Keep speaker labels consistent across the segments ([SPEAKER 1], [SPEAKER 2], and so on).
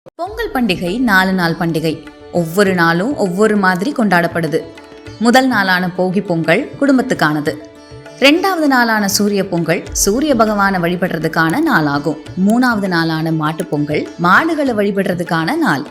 [SPEAKER 1] பொங்கல் பண்டிகை 4 நாள் பண்டிகை. ஒவ்வொரு நாளும் ஒவ்வொரு மாதிரி கொண்டாடப்படுது. முதல் நாளான போகி பொங்கல் குடும்பத்துக்கானது. 2வது நாளான சூரிய பொங்கல் சூரிய பகவானை வழிபடுறதுக்கான நாளாகும். 3வது நாளான மாட்டு பொங்கல் மாடுகளை வழிபடுறதுக்கான நாள்.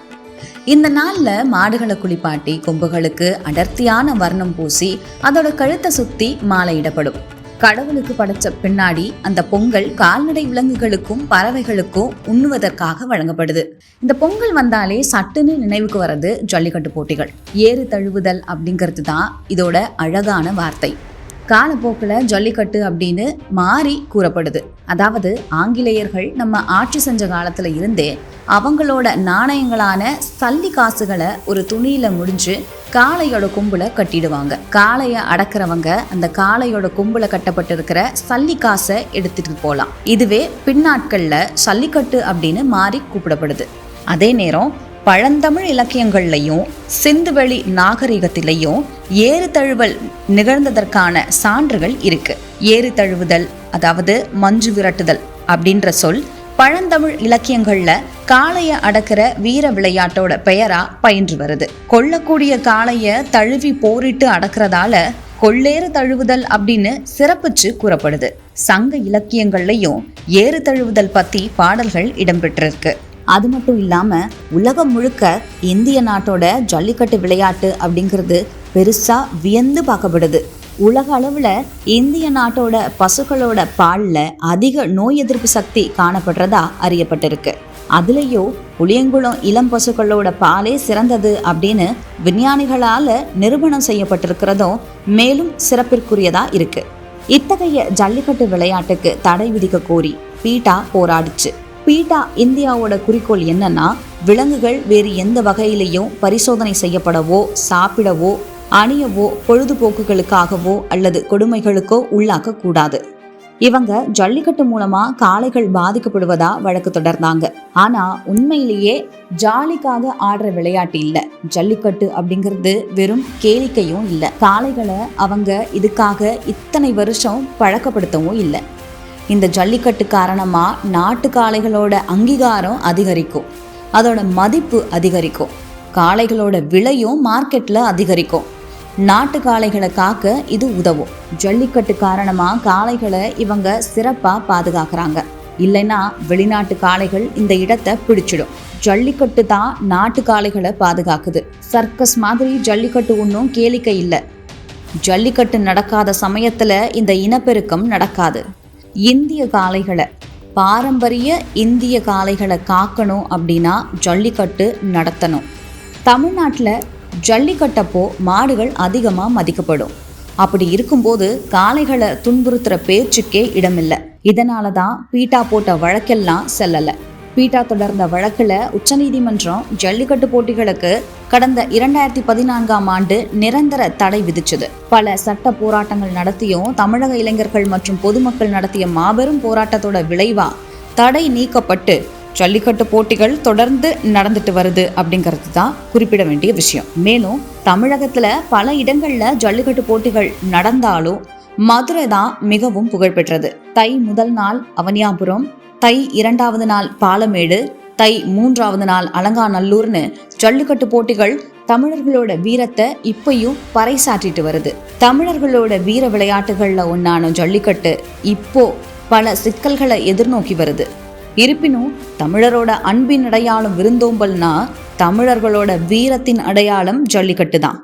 [SPEAKER 1] இந்த நாள்ல மாடுகளை குளிப்பாட்டி கொம்புகளுக்கு அடர்த்தியான வர்ணம் பூசி அதோட கழுத்தை சுத்தி மாலையிடப்படும். கடவுளுக்கு படைச்ச பின்னாடி அந்த பொங்கல் கால்நடை விலங்குகளுக்கும் பறவைகளுக்கும் உண்ணுவதற்காக வழங்கப்படுது. இந்த பொங்கல் வந்தாலே சட்டுன்னு நினைவுக்கு வர்றது ஜல்லிக்கட்டு போட்டிகள். ஏறு தழுவுதல் அப்படிங்கிறது தான் இதோட அழகான வார்த்தை. காலப்போக்கில் ஜல்லிக்கட்டு அப்படின்னு மாறி கூறப்படுது. அதாவது ஆங்கிலேயர்கள் நம்ம ஆட்சி செஞ்ச காலத்துல இருந்தே அவங்களோட நாணயங்களான சல்லி காசுகளை ஒரு துணியில முடிஞ்சு காளையோட கொம்புல கட்டிடுவாங்க. காளைய அடக்கிறவங்க அந்த காளையோட கொம்புல கட்டப்பட்டிருக்கிற சல்லி காசை எடுத்துட்டு போகலாம். இதுவே பின்னாட்கள்ல சல்லிக்கட்டு அப்படின்னு மாறி கூப்பிடப்படுது. அதே நேரம் பழந்தமிழ் இலக்கியங்கள்லையும் சிந்துவெளி நாகரிகத்திலையும் ஏறு தழுவல் நிகழ்ந்ததற்கான சான்றுகள் இருக்கு. ஏறு தழுவுதல் அதாவது மஞ்சு விரட்டுதல் அப்படின்ற சொல் பழந்தமிழ் இலக்கியங்கள்ல காளைய அடக்கிற வீர விளையாட்டோட பெயரா பயின்று வருது. கொல்லக்கூடிய காளைய தழுவி போரிட்டு அடக்கிறதால கொள்ளேறு தழுவுதல் அப்படின்னு சிறப்பிச்சு கூறப்படுது. சங்க இலக்கியங்கள்லையும் ஏறு தழுவுதல் பத்தி பாடல்கள் இடம்பெற்றிருக்கு. அது மட்டும் இல்லாம உலகம் முழுக்க இந்திய நாட்டோட ஜல்லிக்கட்டு விளையாட்டு அப்படிங்கிறது பெருசா வியந்து பார்க்கப்படுது. உலக அளவுல இந்திய நாட்டோட பசுக்களோட பால்ல அதிக நோய் எதிர்ப்பு சக்தி காணப்படுறதா அறியப்பட்டிருக்கு. அதுலேயோ புளியங்குளம் இளம் பசுக்களோட பாலே சிறந்தது அப்படின்னு விஞ்ஞானிகளால நிரூபணம் செய்யப்பட்டிருக்கிறதும் மேலும் சிறப்பிற்குரியதா இருக்கு. இத்தகைய ஜல்லிக்கட்டு விளையாட்டுக்கு தடை விதிக்க கோரி பீட்டா போராடிச்சு. பீட்டா இந்தியாவோட குறிக்கோள் என்னன்னா, விலங்குகள் வேறு எந்த வகையிலையும் பரிசோதனை செய்யப்படவோ சாப்பிடவோ அணியவோ பொழுதுபோக்குகளுக்காகவோ அல்லது கொடுமைகளுக்கோ உள்ளாக்க கூடாது. இவங்க ஜல்லிக்கட்டு மூலமா காளைகள் பாதிக்கப்படுவதா வழக்கு தொடர்ந்தாங்க. ஆனா உண்மையிலேயே ஜாலிக்காக ஆடுற விளையாட்டு இல்ல. ஜல்லிக்கட்டு அப்படிங்கிறது வெறும் கேளிக்கையும் இல்ல. காளைகளை அவங்க இதுக்காக இத்தனை வருஷம் பழக்கப்படுத்தவும் இல்லை. இந்த ஜல்லிக்கட்டு காரணமா நாட்டு காளைகளோட அங்கீகாரம் அதிகரிக்கும், அதோட மதிப்பு அதிகரிக்கும், காளைகளோட விலையும் மார்க்கெட்ல அதிகரிக்கும். நாட்டு காளைகளை காக்க இது உதவும். ஜல்லிக்கட்டு காரணமா காளைகளை இவங்க சிறப்பா பாதுகாக்கிறாங்க. இல்லைன்னா வெளிநாட்டு காளைகள் இந்த இடத்தை பிடிச்சிடும். ஜல்லிக்கட்டு தான் நாட்டு காளைகளை பாதுகாக்குது. சர்க்கஸ் மாதிரி ஜல்லிக்கட்டு ஒன்றும் கேளிக்கை இல்லை. ஜல்லிக்கட்டு நடக்காத சமயத்துல இந்த இனப்பெருக்கம் நடக்காது. இந்திய காளைகளை, பாரம்பரிய இந்திய காளைகளை காக்கணும் அப்படின்னா ஜல்லிக்கட்டு நடத்தணும். தமிழ்நாட்டில் ஜல்லிக்கட்டப்போ மாடுகள் அதிகமாக மதிக்கப்படும். அப்படி இருக்கும்போது காளைகளை துன்புறுத்துற பேச்சுக்கே இடமில்லை. இதனால தான் பீட்டா போட்ட வழக்கெல்லாம் செல்லலை. பீட்டா தொடர்ந்த வழக்குல உச்சநீதிமன்றம் ஜல்லிக்கட்டு போட்டிகளுக்கு கடந்த 2014ஆம் ஆண்டு நிரந்தர தடை விதிச்சது. பல சட்ட போராட்டங்கள் நடத்தியும் தமிழக இளைஞர்கள் மற்றும் பொதுமக்கள் நடத்திய மாபெரும் போராட்டத்தோட விளைவா தடை நீக்கப்பட்டு ஜல்லிக்கட்டு போட்டிகள் தொடர்ந்து நடந்துட்டு வருது அப்படிங்கிறது தான் குறிப்பிட வேண்டிய விஷயம். மேலும் தமிழகத்துல பல இடங்கள்ல ஜல்லிக்கட்டு போட்டிகள் நடந்தாலும் மதுரை தான் மிகவும் புகழ்பெற்றது. தை முதல் நாள் அவனியாபுரம், தை 2வது நாள் பாலமேடு, தை 3வது நாள் அலங்காநல்லூர்னு ஜல்லிக்கட்டு போட்டிகள் தமிழர்களோட வீரத்தை இப்பயும் பறைசாற்றிட்டு வருது. தமிழர்களோட வீர விளையாட்டுகள்ல ஒன்னான ஜல்லிக்கட்டு இப்போ பல சிக்கல்களை எதிர்நோக்கி வருது. இருப்பினும் தமிழரோட அன்பின் அடையாளம் விருந்தோம்பல்னா தமிழர்களோட வீரத்தின் அடையாளம் ஜல்லிக்கட்டு தான்.